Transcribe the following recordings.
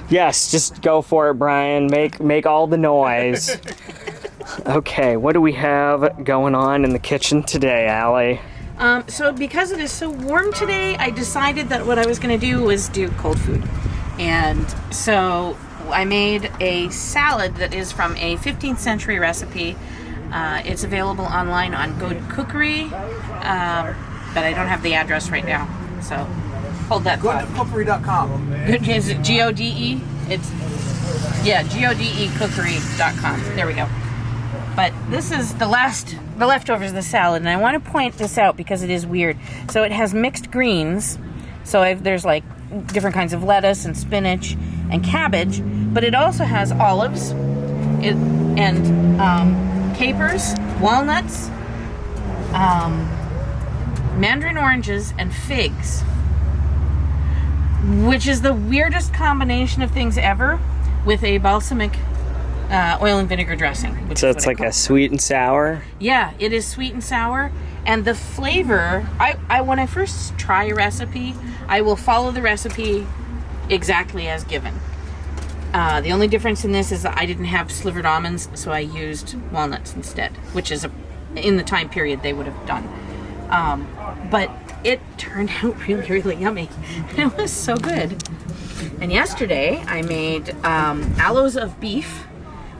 Yes, just go for it, Brian. Make all the noise. Okay, what do we have going on in the kitchen today, Allie? So because it is so warm today, I decided that what I was going to do was do cold food. And so I made a salad that is from a 15th century recipe. It's available online on Good Cookery, but I don't have the address right now. So hold that thought. Goodcookery.com. Is it G-O-D-E? It's, yeah, G-O-D-E cookery.com. There we go. But this is the leftovers of the salad, and I want to point this out because it is weird. So it has mixed greens. So there's like different kinds of lettuce and spinach and cabbage, but it also has olives and capers, walnuts, mandarin oranges, and figs, which is the weirdest combination of things ever with a balsamic oil and vinegar dressing. So it's like a sweet and sour? Yeah, it is sweet and sour. And the flavor, I when I first try a recipe, I will follow the recipe exactly as given. The only difference in this is that I didn't have slivered almonds, so I used walnuts instead, which is in the time period they would have done. But it turned out really, really yummy. It was so good. And yesterday I made aloes of beef,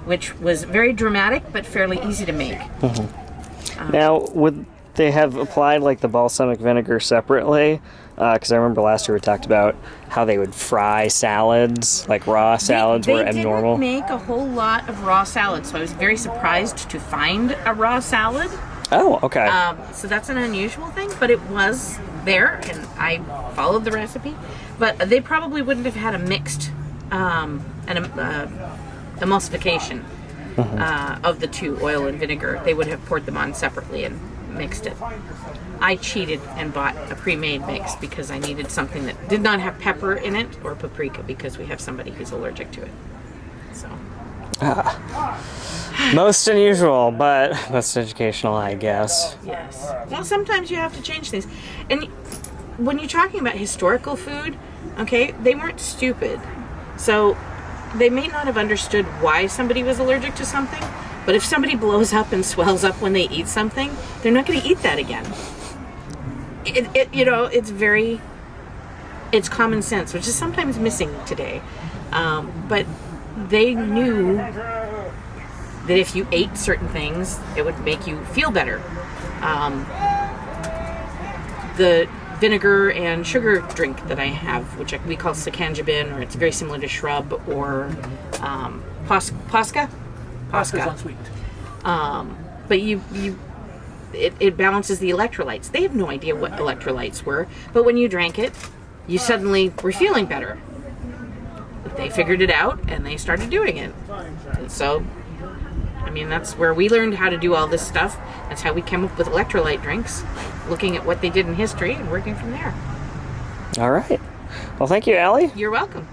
which was very dramatic but fairly easy to make. Mm-hmm. Now, would they have applied like the balsamic vinegar separately? Because I remember last year we talked about how they would fry salads, like raw salads were abnormal. They didn't make a whole lot of raw salads, so I was very surprised to find a raw salad. Oh, okay. So that's an unusual thing, but it was there, and I followed the recipe. But they probably wouldn't have had a mixed emulsification of the two, oil and vinegar. They would have poured them on separately and mixed it. I cheated and bought a pre-made mix because I needed something that did not have pepper in it or paprika because we have somebody who's allergic to it. So. Most unusual, but most educational, I guess. Yes. Well, sometimes you have to change things. And when you're talking about historical food, okay, they weren't stupid. So they may not have understood why somebody was allergic to something, but if somebody blows up and swells up when they eat something, they're not going to eat that again. It's common sense, which is sometimes missing today. But they knew that if you ate certain things, it would make you feel better. The vinegar and sugar drink that I have, which we call sacanjabin, or it's very similar to shrub, or Posca. Pasta's unsweet. But it balances the electrolytes. They have no idea what electrolytes were, but when you drank it, you suddenly were feeling better. They figured it out and they started doing it. And so, I mean, that's where we learned how to do all this stuff. That's how we came up with electrolyte drinks, looking at what they did in history and working from there. All right. Well, thank you, Allie. You're welcome.